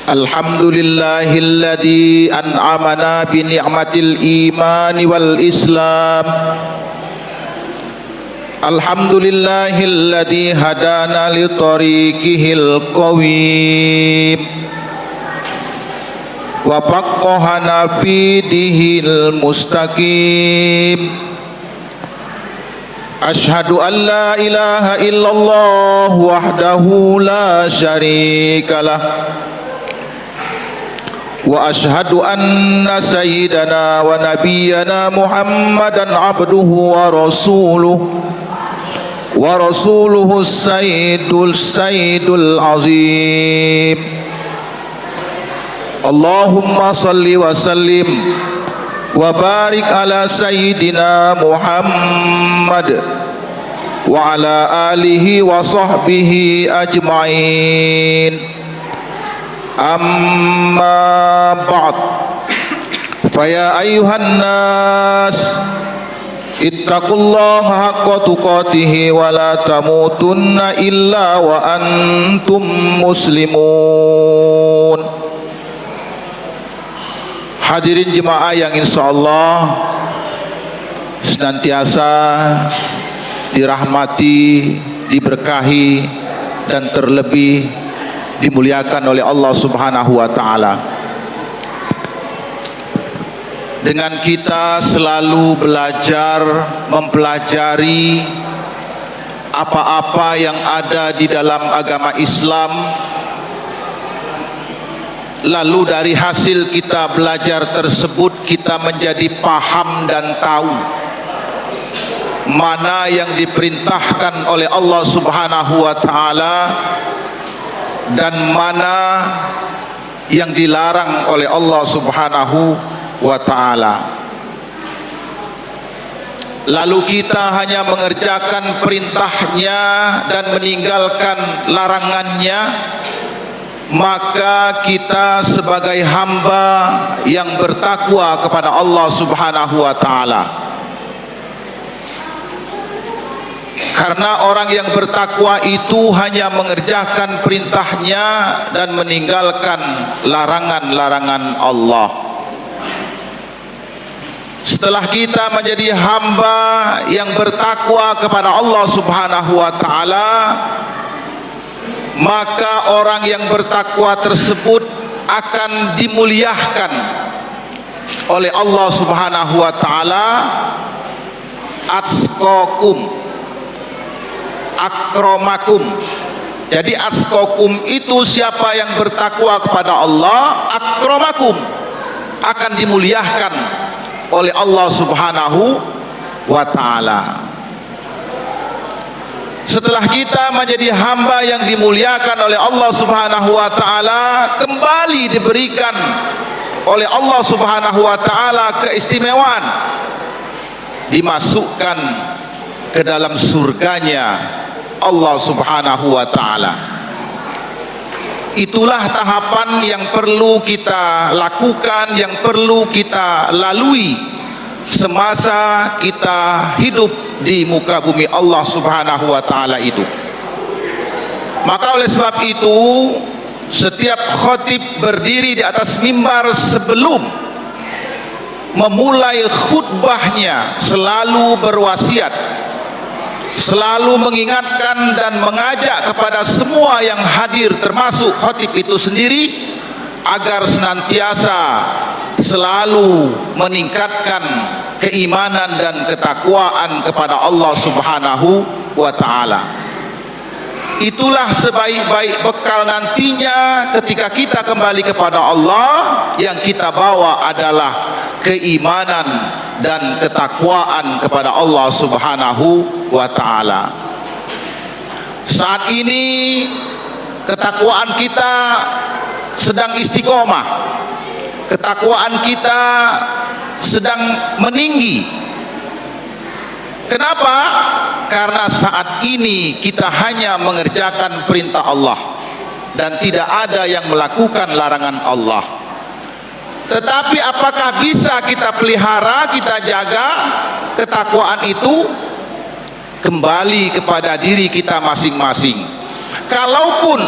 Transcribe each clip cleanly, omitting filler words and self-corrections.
Alhamdulillahilladzi an'amana bi ni'matil imani wal islam. Alhamdulillahilladzi hadana li tariqihil qawim wa faqqahana fi dinil mustaqim. Ashhadu an la ilaha illallah wahdahu la syarikalah wa ashhadu anna sayyidana wa nabiyyana Muhammadan abduhu wa rasuluhu sayyidul azim. Allahumma salli wa sallim wa barik ala sayyidina Muhammad wa ala alihi wa sahbihi ajma'in. Amma ba'd, faya ayuhan nas ittaqullaha haqqa tuqatih wa la tamutunna illa wa antum muslimun. Hadirin jemaah yang insyaallah senantiasa dirahmati, diberkahi, dan terlebih dimuliakan oleh Allah Subhanahu wa ta'ala. Dengan kita selalu belajar, mempelajari apa-apa yang ada di dalam agama Islam, lalu dari hasil kita belajar tersebut kita menjadi paham dan tahu mana yang diperintahkan oleh Allah Subhanahu wa ta'ala dan mana yang dilarang oleh Allah Subhanahu wa ta'ala. Lalu kita hanya mengerjakan perintahnya dan meninggalkan larangannya, maka kita sebagai hamba yang bertakwa kepada Allah Subhanahu wa ta'ala. Karena orang yang bertakwa itu hanya mengerjakan perintahnya dan meninggalkan larangan-larangan Allah. Setelah kita menjadi hamba yang bertakwa kepada Allah Subhanahu wa ta'ala, maka orang yang bertakwa tersebut akan dimuliakan oleh Allah Subhanahu wa ta'ala. Atqakum akramakum. Jadi atqakum itu siapa yang bertakwa kepada Allah, akramakum akan dimuliakan oleh Allah Subhanahu wa ta'ala. Setelah kita menjadi hamba yang dimuliakan oleh Allah Subhanahu wa ta'ala, kembali diberikan oleh Allah Subhanahu wa ta'ala keistimewaan, dimasukkan ke dalam surganya Allah Subhanahu wa ta'ala. Itulah tahapan yang perlu kita lakukan, yang perlu kita lalui semasa kita hidup di muka bumi Allah Subhanahu wa ta'ala itu. Maka oleh sebab itu, setiap khatib berdiri di atas mimbar sebelum memulai khutbahnya selalu berwasiat, selalu mengingatkan dan mengajak kepada semua yang hadir termasuk khatib itu sendiri agar senantiasa selalu meningkatkan keimanan dan ketakwaan kepada Allah Subhanahu wa ta'ala. Itulah sebaik-baik bekal nantinya ketika kita kembali kepada Allah. Yang kita bawa adalah keimanan dan ketakwaan kepada Allah Subhanahu wa ta'ala. Saat ini ketakwaan kita sedang istiqomah, ketakwaan kita sedang meninggi. Kenapa? Karena saat ini kita hanya mengerjakan perintah Allah dan tidak ada yang melakukan larangan Allah. Tetapi apakah bisa kita pelihara, kita jaga ketakwaan itu? Kembali kepada diri kita masing-masing. Kalaupun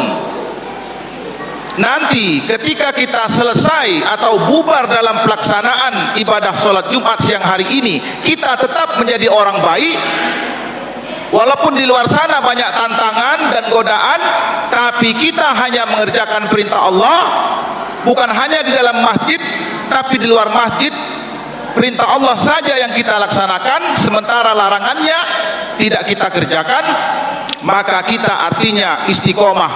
nanti ketika kita selesai atau bubar dalam pelaksanaan ibadah sholat Jumat siang hari ini, kita tetap menjadi orang baik, walaupun di luar sana banyak tantangan dan godaan, tapi kita hanya mengerjakan perintah Allah, bukan hanya di dalam masjid, tapi di luar masjid perintah Allah saja yang kita laksanakan, sementara larangannya tidak kita kerjakan, maka kita artinya istiqomah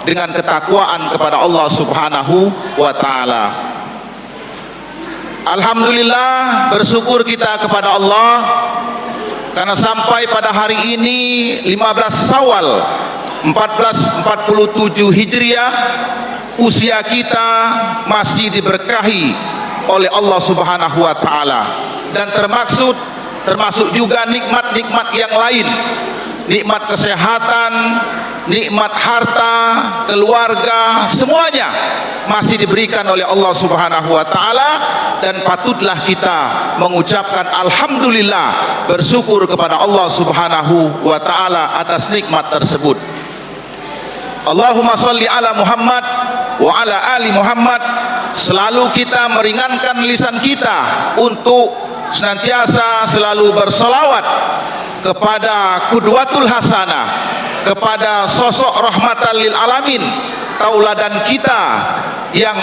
dengan ketakwaan kepada Allah Subhanahu wa ta'ala. Alhamdulillah, bersyukur kita kepada Allah karena sampai pada hari ini 15 Syawal 1447 Hijriah, usia kita masih diberkahi oleh Allah Subhanahu wa ta'ala, dan termasuk juga nikmat-nikmat yang lain, nikmat kesehatan, nikmat harta, keluarga, semuanya masih diberikan oleh Allah Subhanahu wa ta'ala, dan patutlah kita mengucapkan alhamdulillah, bersyukur kepada Allah Subhanahu wa ta'ala atas nikmat tersebut. Allahumma sholli ala Muhammad wa ala ali Muhammad. Selalu kita meringankan lisan kita untuk senantiasa selalu bersolawat kepada Qudwatul Hasanah, kepada sosok rahmatan lil alamin, tauladan kita yang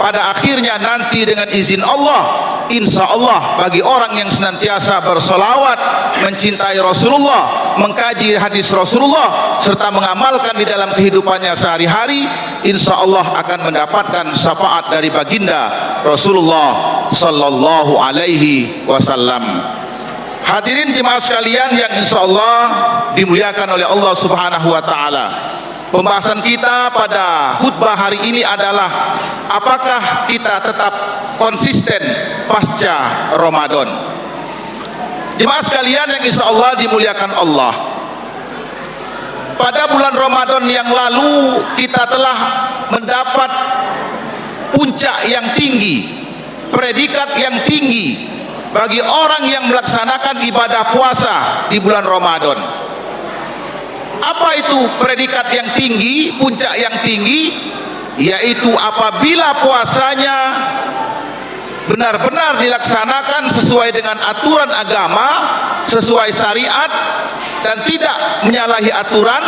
pada akhirnya nanti dengan izin Allah, insya Allah bagi orang yang senantiasa bersolawat, mencintai Rasulullah, mengkaji hadis Rasulullah, serta mengamalkan di dalam kehidupannya sehari-hari, insya Allah akan mendapatkan syafaat dari baginda Rasulullah sallallahu alaihi wasallam. Hadirin jemaah sekalian yang insya Allah dimuliakan oleh Allah Subhanahu wa ta'ala, pembahasan kita pada khutbah hari ini adalah apakah kita tetap konsisten pasca Ramadan. Jemaah sekalian yang insya Allah dimuliakan Allah, pada bulan Ramadan yang lalu kita telah mendapat puncak yang tinggi, predikat yang tinggi bagi orang yang melaksanakan ibadah puasa di bulan Ramadan. Apa itu predikat yang tinggi, puncak yang tinggi? Yaitu apabila puasanya benar-benar dilaksanakan sesuai dengan aturan agama, sesuai syariat, dan tidak menyalahi aturan,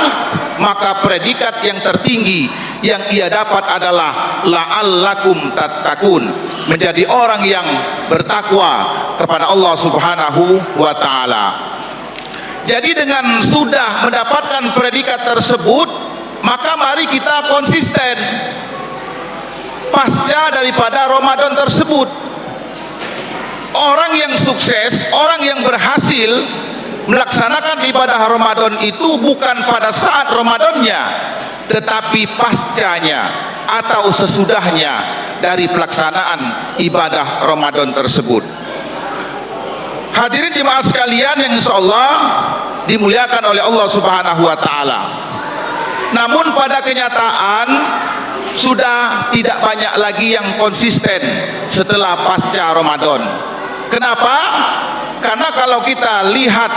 maka predikat yang tertinggi yang ia dapat adalah la'allakum tattaqun, menjadi orang yang bertakwa kepada Allah Subhanahu wa ta'ala. Jadi dengan sudah mendapatkan predikat tersebut, maka mari kita konsisten pasca daripada Ramadan tersebut. Orang yang sukses, orang yang berhasil melaksanakan ibadah Ramadan itu bukan pada saat Ramadannya, tetapi pascanya atau sesudahnya dari pelaksanaan ibadah Ramadan tersebut. Hadirin jemaah sekalian yang insya Allah dimuliakan oleh Allah Subhanahu wa ta'ala. Namun pada kenyataan sudah tidak banyak lagi yang konsisten setelah pasca Ramadan. Kenapa? Karena kalau kita lihat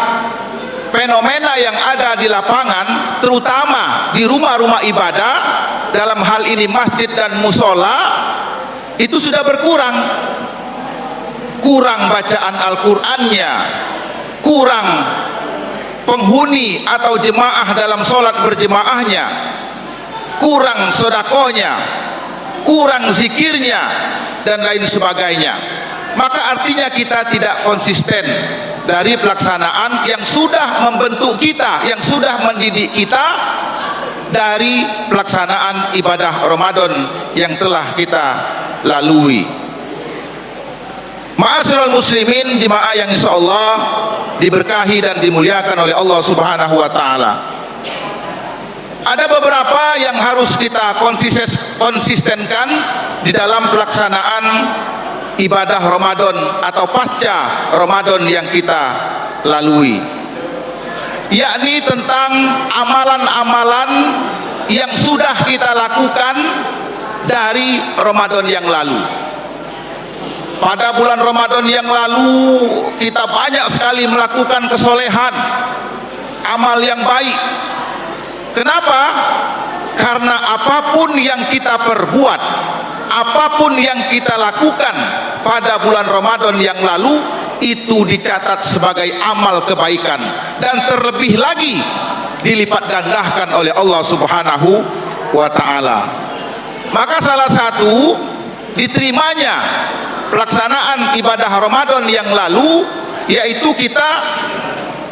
fenomena yang ada di lapangan, terutama di rumah-rumah ibadah, dalam hal ini masjid dan musola, itu sudah berkurang. Kurang bacaan Al-Qur'annya, kurang penghuni atau jemaah dalam sholat berjemaahnya, kurang sodakohnya, kurang zikirnya, dan lain sebagainya. Maka artinya kita tidak konsisten dari pelaksanaan yang sudah membentuk kita, yang sudah mendidik kita dari pelaksanaan ibadah Ramadan yang telah kita lalui. Ma'asyiral muslimin, jemaah yang insya Allah diberkahi dan dimuliakan oleh Allah Subhanahu wa ta'ala, ada beberapa yang harus kita konsistenkan di dalam pelaksanaan ibadah Ramadan atau pasca Ramadan yang kita lalui, yakni tentang amalan-amalan yang sudah kita lakukan dari Ramadan yang lalu. Pada bulan Ramadan yang lalu kita banyak sekali melakukan kesolehan, amal yang baik. Kenapa? karena apapun yang kita perbuat, apapun yang kita lakukan pada bulan Ramadan yang lalu, itu dicatat sebagai amal kebaikan dan terlebih lagi dilipat gandakan oleh Allah Subhanahu wa ta'ala. Maka salah satu diterimanya pelaksanaan ibadah Ramadan yang lalu yaitu kita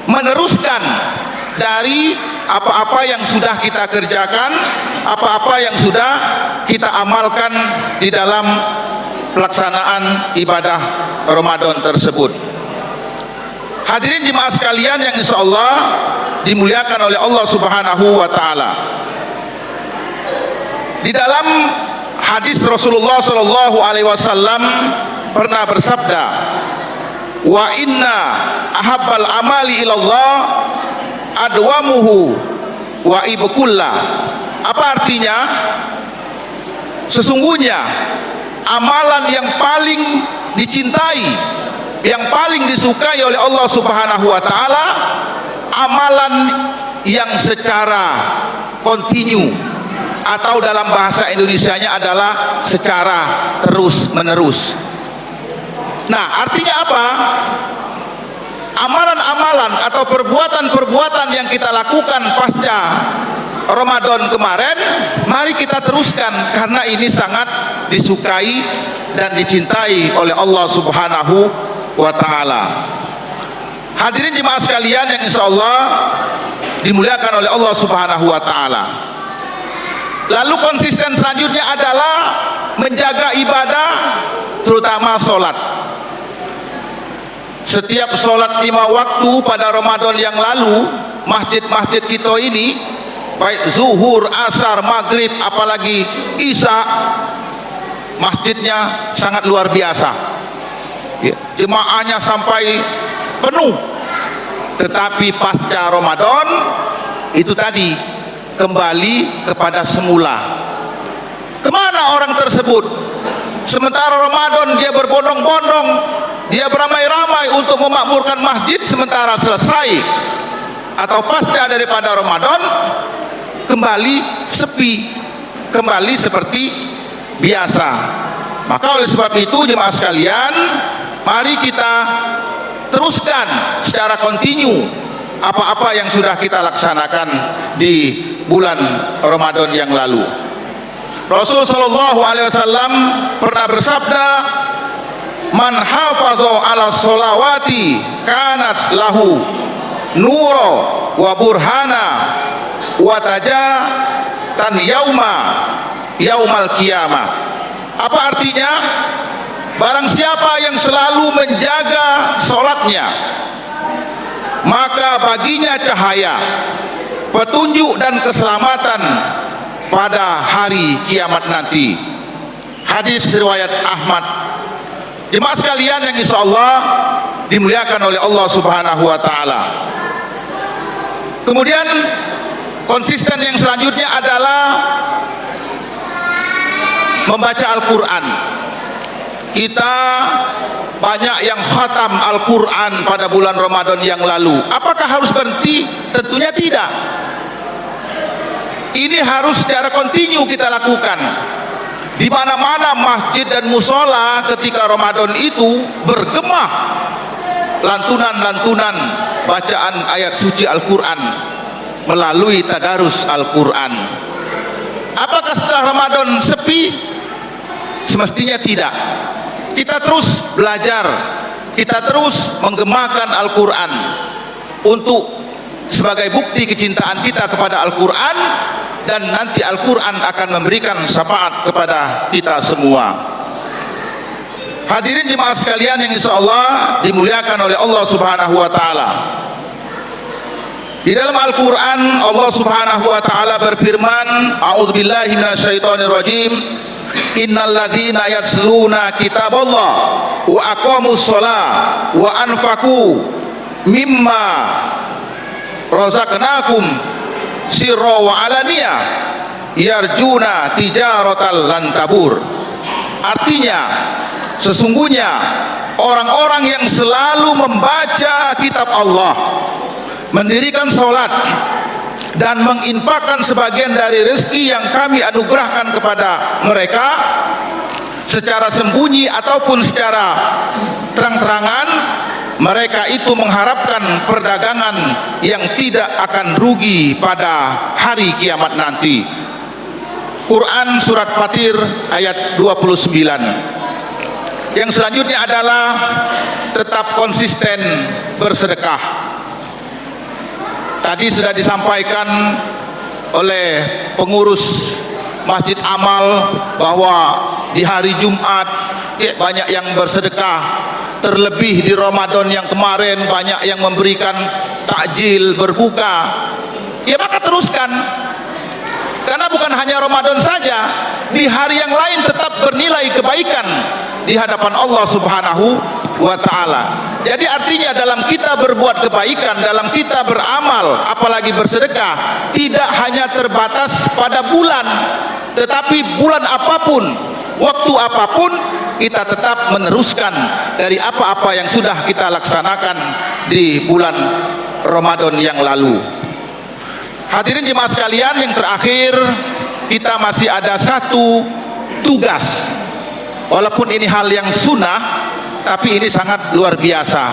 meneruskan dari apa-apa yang sudah kita kerjakan, apa-apa yang sudah kita amalkan di dalam pelaksanaan ibadah Ramadan tersebut. Hadirin jemaah sekalian yang insyaallah dimuliakan oleh Allah Subhanahu wa ta'ala, di dalam hadis Rasulullah sallallahu alaihi wasallam pernah bersabda, wa inna ahabbal amali ilallah adwamuhu wa ibkulla. Apa artinya? Sesungguhnya amalan yang paling dicintai, yang paling disukai oleh Allah Subhanahu wa ta'ala, amalan yang secara kontinu, atau dalam bahasa Indonesianya adalah secara terus menerus. Nah, artinya apa? Amalan-amalan atau perbuatan-perbuatan yang kita lakukan pasca Ramadan kemarin, mari kita teruskan karena ini sangat disukai dan dicintai oleh Allah Subhanahu wa ta'ala. Hadirin jemaah sekalian yang insyaallah dimuliakan oleh Allah Subhanahu wa ta'ala. Lalu konsisten selanjutnya adalah menjaga ibadah, terutama sholat. Setiap sholat 5 waktu pada Ramadan yang lalu, masjid-masjid kita ini, baik zuhur, asar, maghrib, apalagi isya, masjidnya sangat luar biasa ya, jemaahnya sampai penuh. Tetapi pasca Ramadan itu tadi kembali kepada semula. Kemana orang tersebut? Sementara Ramadan dia berbondong-bondong, dia beramai-ramai untuk memakmurkan masjid, sementara selesai atau pasca daripada Ramadan kembali sepi, kembali seperti biasa. Maka oleh sebab itu jemaah sekalian, mari kita teruskan secara kontinu apa-apa yang sudah kita laksanakan di bulan Ramadan yang lalu. Rasul sallallahu alaihi wasallam pernah bersabda, man hafaza ala sholawati kanat lahu nuro wa burhana wa tajatan yaumal qiyamah. Apa artinya? Barang siapa yang selalu menjaga sholatnya, maka baginya cahaya, petunjuk dan keselamatan pada hari kiamat nanti. Hadis riwayat Ahmad. Jemaah sekalian yang insyaallah dimuliakan oleh Allah Subhanahu wa ta'ala. Kemudian konsisten yang selanjutnya adalah membaca Al-Quran. Kita banyak yang khatam Al-Quran pada bulan Ramadan yang lalu. Apakah harus berhenti? Tentunya tidak. Ini harus secara kontinu kita lakukan. Di mana-mana masjid dan musola ketika Ramadan itu bergema lantunan-lantunan bacaan ayat suci Al-Quran melalui tadarus Al-Quran. Apakah setelah Ramadan sepi? Semestinya tidak. Kita terus belajar, kita terus menggemakan Al-Quran untuk sebagai bukti kecintaan kita kepada Al-Quran, dan nanti Al-Quran akan memberikan syafaat kepada kita semua. Hadirin jemaah sekalian yang insyaallah dimuliakan oleh Allah Subhanahu wa ta'ala. Di dalam Al-Quran Allah Subhanahu wa ta'ala berfirman, a'udzubillahi minasyaitonirrajim, innal ladzina yatluna kitaballah wa aqamus shalah wa anfaqu mimma razaqnakum sirra wa alaniyah yarjuna tijaratal lan tabur. Artinya, sesungguhnya orang-orang yang selalu membaca kitab Allah, mendirikan sholat, dan menginfakkan sebagian dari rezeki yang kami anugerahkan kepada mereka secara sembunyi ataupun secara terang-terangan, mereka itu mengharapkan perdagangan yang tidak akan rugi pada hari kiamat nanti. Quran surat Fatir ayat 29. Yang selanjutnya adalah tetap konsisten bersedekah. Tadi sudah disampaikan oleh pengurus Masjid Amal bahwa di hari Jumat banyak yang bersedekah, terlebih di Ramadan yang kemarin banyak yang memberikan takjil berbuka. Ya maka teruskan, karena bukan hanya Ramadan saja, di hari yang lain tetap bernilai kebaikan di hadapan Allah Subhanahu wa ta'ala. Jadi artinya dalam kita berbuat kebaikan, dalam kita beramal, apalagi bersedekah, tidak hanya terbatas pada bulan, tetapi bulan apapun, waktu apapun, kita tetap meneruskan dari apa-apa yang sudah kita laksanakan di bulan Ramadan yang lalu. Hadirin jemaah sekalian, yang terakhir, kita masih ada satu tugas. Walaupun ini hal yang sunnah, tapi ini sangat luar biasa.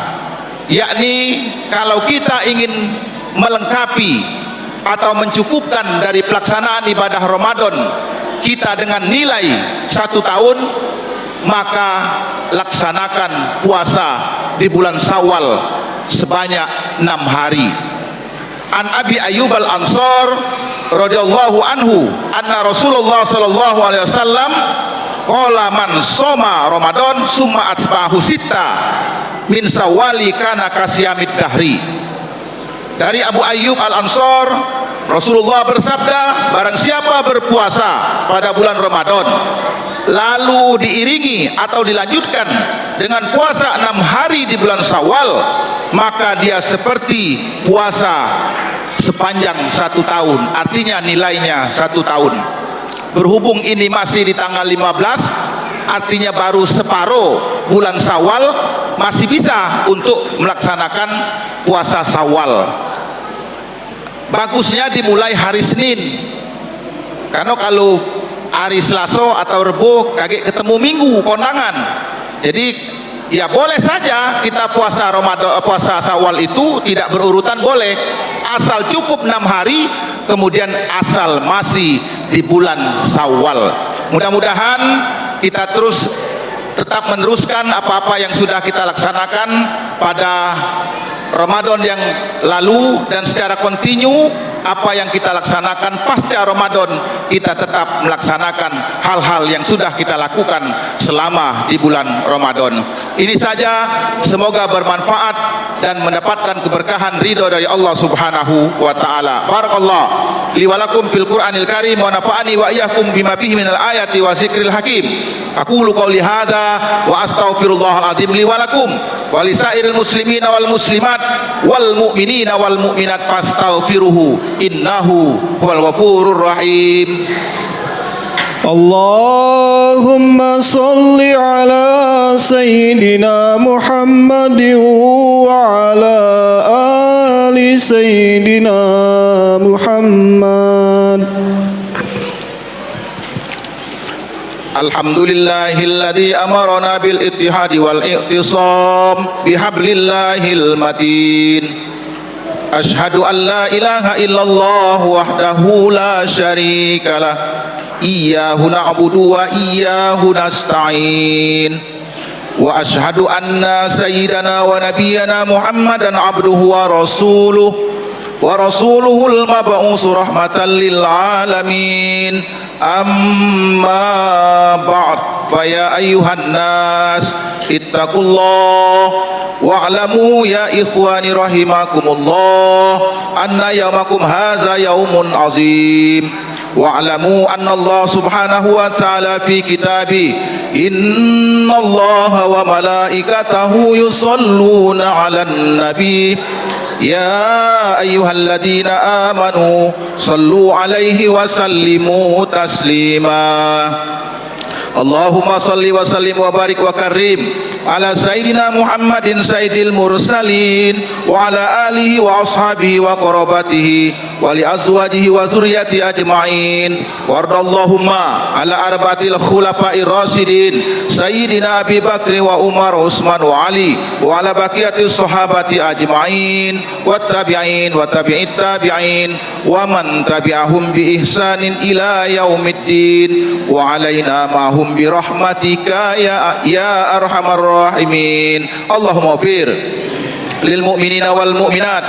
Yakni kalau kita ingin melengkapi atau mencukupkan dari pelaksanaan ibadah Ramadan kita dengan nilai 1 tahun, maka laksanakan puasa di bulan Syawal sebanyak 6 hari. An Abi Ayyub Al-Ansar radhiyallahu anhu anna Rasulullah sallallahu alaihi wasallam qala man shoma Ramadan summa asbahu sitta min Syawali kana kasiyamid dahri. Dari Abu Ayyub Al-Ansar, Rasulullah bersabda, barang siapa berpuasa pada bulan Ramadan lalu diiringi atau dilanjutkan dengan puasa 6 hari di bulan Syawal, maka dia seperti puasa sepanjang 1 tahun. Artinya nilainya 1 tahun. Berhubung ini masih di tanggal 15, artinya baru separuh bulan Syawal, masih bisa untuk melaksanakan puasa Syawal. Bagusnya dimulai hari Senin, karena kalau hari Selasa atau Rebo kaget ketemu Minggu kondangan. Jadi ya boleh saja kita puasa Ramadan, puasa Syawal itu tidak berurutan, boleh, asal cukup 6 hari, kemudian asal masih di bulan Syawal. Mudah-mudahan kita terus tetap meneruskan apa-apa yang sudah kita laksanakan pada Ramadan yang lalu, dan secara kontinu apa yang kita laksanakan pasca Ramadan, kita tetap melaksanakan hal-hal yang sudah kita lakukan selama di bulan Ramadan. Ini saja, semoga bermanfaat dan mendapatkan keberkahan ridho dari Allah Subhanahu wa taala. Barakallah li wa lakum fil Qur'anil Karim wa nafa'ani wa iyyakum bima fihi minal ayati wa zikril hakim. Aqulu qouli hadza wa astaghfirullahal azim li wa lakum wa lisairil muslimina wal muslimat wal mu'minina wal mu'minat fastaghfiruhu innahu huwal ghafurur rahim. Allahumma salli ala sayyidina Muhammadin wa ala ali sayyidina Muhammad. Alhamdulillahilladzi amarna bil ittihadi wal i'tisam bihablillahil matin. Ashhadu an la ilaha illallah wahdahu la syarikalah. Iyyahu na'budu wa iyyahu nasta'in. Wa ashhadu anna sayyidana wa nabiyyana Muhammadan abduhu wa rasuluhul mab'us rahmatan lil alamin. Amma ba'd, fa ya ayyuhan nas ittaqullah wa'lamu ya ikhwani rahimakumullah anna yawmakum hadza yaumun azim. Wa'lamu anna Allah subhanahu wa ta'ala fi kitabi innallaha wa malaikatahu yusalluna 'alan nabi ya ayyuhalladzina amanu sallu 'alaihi wa sallimu taslima. Allahumma salli wa sallim wa barik wa karim ala sayyidina Muhammadin sayyidil mursalin wa ala alihi wa ashabihi wa qarabatihi wa li azwajihi wa dzurriyyati ajma'in wardallahumma ala arba'atil khulafa'ir rasyidin sayyidina Abi Bakr wa Umar wa Utsman wa Ali wa ala baqiyatis sahabati ajma'in wat tabi'in wa tabi'it tabi'in wa man tabi'ahum bi ihsanin ila yaumiddin wa alaina ma'hum bi rahmatika ya arhamar rahimin. Allahumma fir lil mu'minina wal mu'minat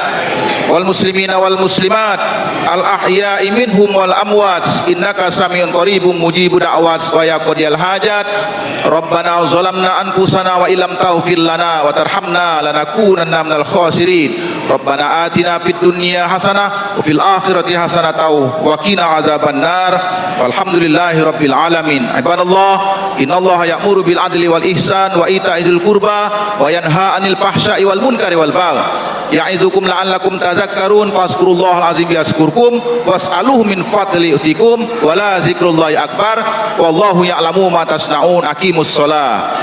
wal muslimina wal muslimat al ahya'i minhum wal amwat innaka samiun qaribun mujibu da'wat wa ya qadiyal hajat. Rabbana zalamna anfusana wa illam taghfir lana wa tarhamna lanakunanna minal khasirin. Rabbana atina fid dunya hasanah wa fil akhirati hasanah wa qina adzabannar. Walhamdulillahi rabbil alamin. Ibadallah, innallaha ya'muru bil adli wal ihsan wa ita'idzil qurba wa yanha 'anil fahsya'i wal munkari wal baghi. Ya'idzukum la'allakum tadhakkarun fazkurullahal azim yazkurkum was'aluhu min fadli yu'tikum wa la zikrullahi akbar wallahu ya'lamu ma tasna'un. Aqimus shalah.